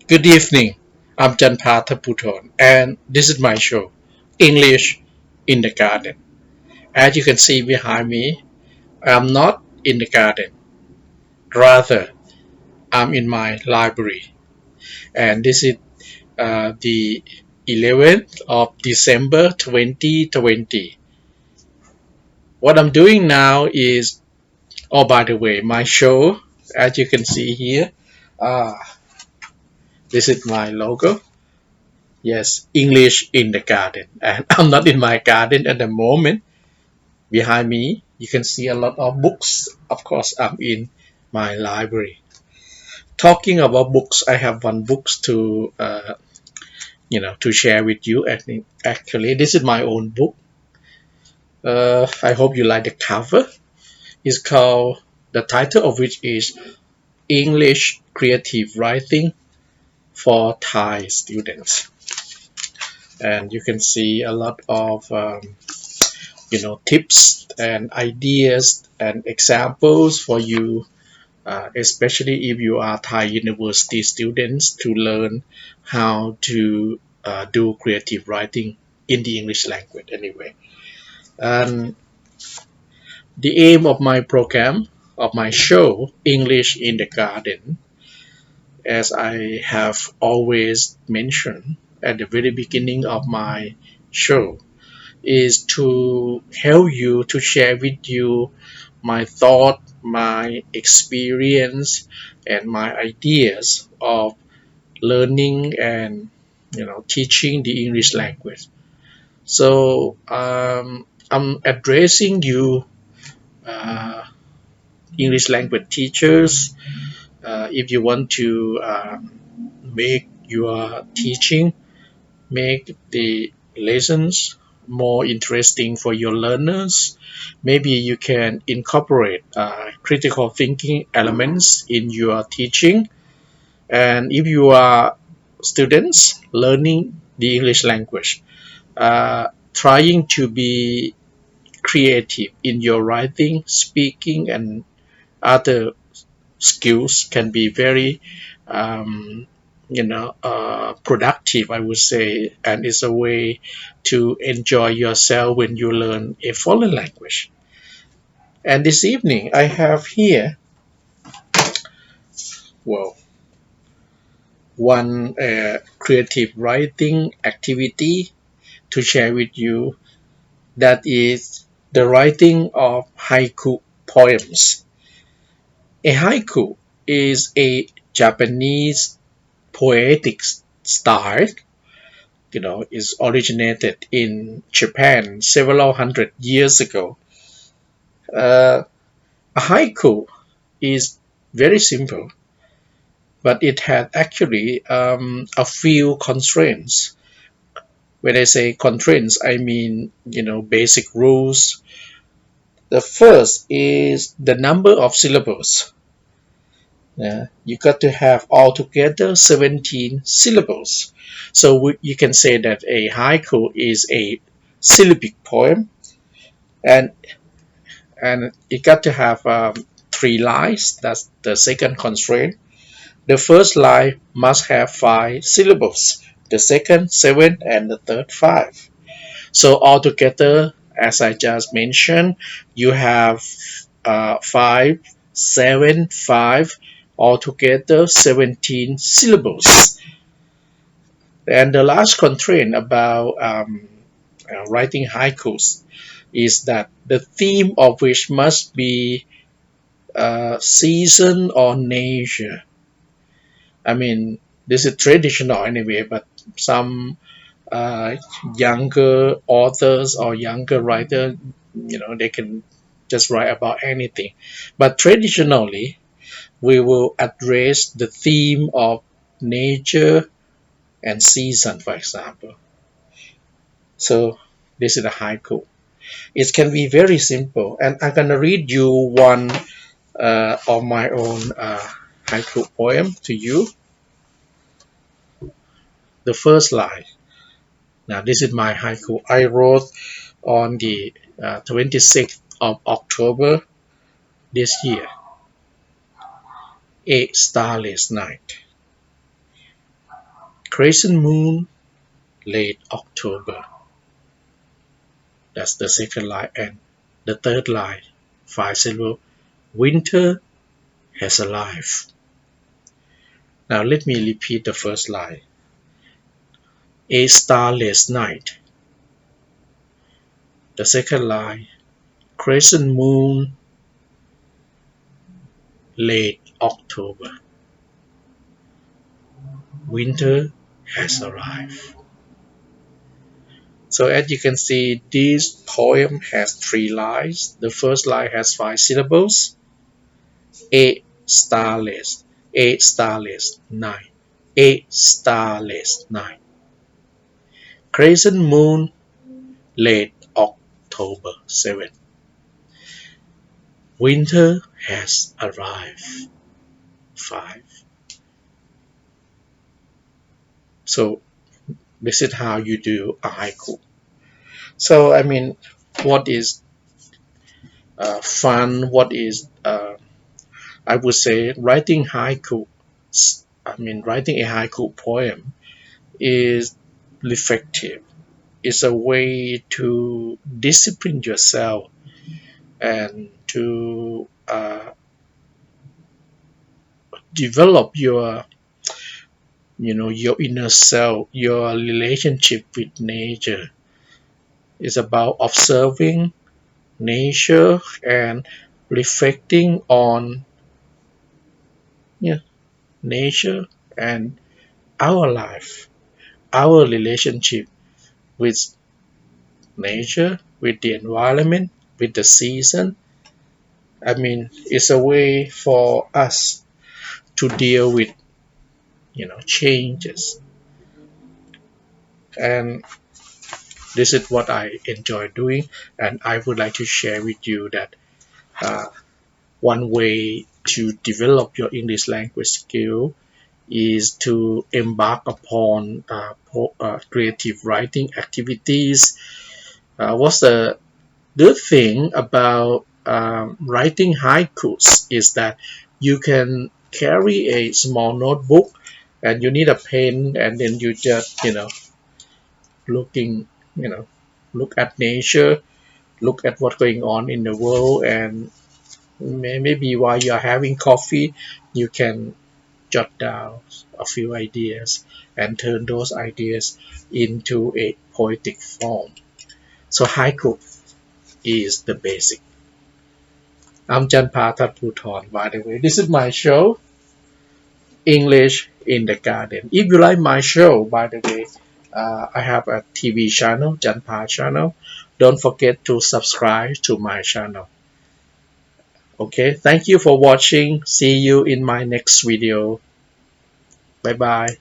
Good evening. I'm Janpha Thadphoothon, and this is my show, English in the Garden. As you can see behind me, I'm not in the garden. Rather, I'm in my library, and this is the 11th of December 2020. What I'm doing now is, oh, by the way, my show, as you can see here, uh, this is my logo. Yes, English in the garden. And I'm not in my garden at the moment. Behind me, you can see a lot of books. Of course, I'm in my library. Talking about books, I have one book to share with you. Actually, this is my own book. I hope you like the cover. It's called the title of which is English Creative Writing for Thai Students, and you can see a lot of tips and ideas and examples for you, especially if you are Thai university students, to learn how to do creative writing in the English language anyway. And the aim of my program, of my show, English in the Garden, as I have always mentioned at the very beginning of my show, is to help you, to share with you my thought, my experience, and my ideas of learning and teaching the English language. So I'm addressing you, uh, English language teachers. If you want to make your teaching, make the lessons more interesting for your learners, maybe you can incorporate critical thinking elements in your teaching. And if you are students learning the English language, trying to be creative in your writing, speaking, and other skills can be very productive, I would say, and it's a way to enjoy yourself when you learn a foreign language. And this evening I have here, well, one creative writing activity to share with you, that is the writing of haiku poems. A haiku is a Japanese poetic style, is originated in Japan several hundred years ago. A haiku is very simple, but it had actually a few constraints. When I say constraints, I mean, basic rules. The first is the number of syllables. Yeah, you got to have altogether 17 syllables. So you can say that a haiku is a syllabic poem, and it got to have three lines. That's the second constraint. The first line must have five syllables. The second seven, and the third five. So altogether, as I just mentioned, you have five, seven, five, altogether 17 syllables. And the last constraint about writing haikus is that the theme of which must be season or nature. I mean, this is traditional anyway, but some uh, younger authors or younger writers, they can just write about anything. But traditionally, we will address the theme of nature and season, for example. So this is a haiku. It can be very simple, and I'm gonna read you one of my own haiku poem to you. The first line. Now this is my haiku. I wrote on the 26th of October this year. A starless night. Crescent moon, late October. That's the second line. And the third line, 5 syllable. Winter has arrived. Now let me repeat the first line. A starless night. The second line, crescent moon, late October. Winter has arrived. So as you can see, this poem has 3 lines. The first line has 5 syllables. A starless, a starless night, a starless night. Crescent moon, late October 7. Winter has arrived. 5. So this is how you do a haiku. So I mean, what is fun? What is I would say writing haiku. I mean, writing a haiku poem is reflective. It's a way to discipline yourself and to develop your inner self, your relationship with nature. It's about observing nature and reflecting on, yeah, nature and our life, our relationship with nature, with the environment, with the season. I mean, it's a way for us to deal with changes, and this is what I enjoy doing. And I would like to share with you that uh, one way to develop your English language skill is to embark upon creative writing activities. What's the good thing about writing haikus is that you can carry a small notebook and you need a pen, and then you just looking you know look at nature, look at what's going on in the world, and maybe while you're having coffee you can jot down a few ideas and turn those ideas into a poetic form. So haiku is the basic. I'm Janpha Thadphoothon, by the way. This is my show, English in the Garden. If you like my show, by the way, I have a TV channel, Janpha channel. Don't forget to subscribe to my channel. Okay, thank you for watching. See you in my next video. Bye bye.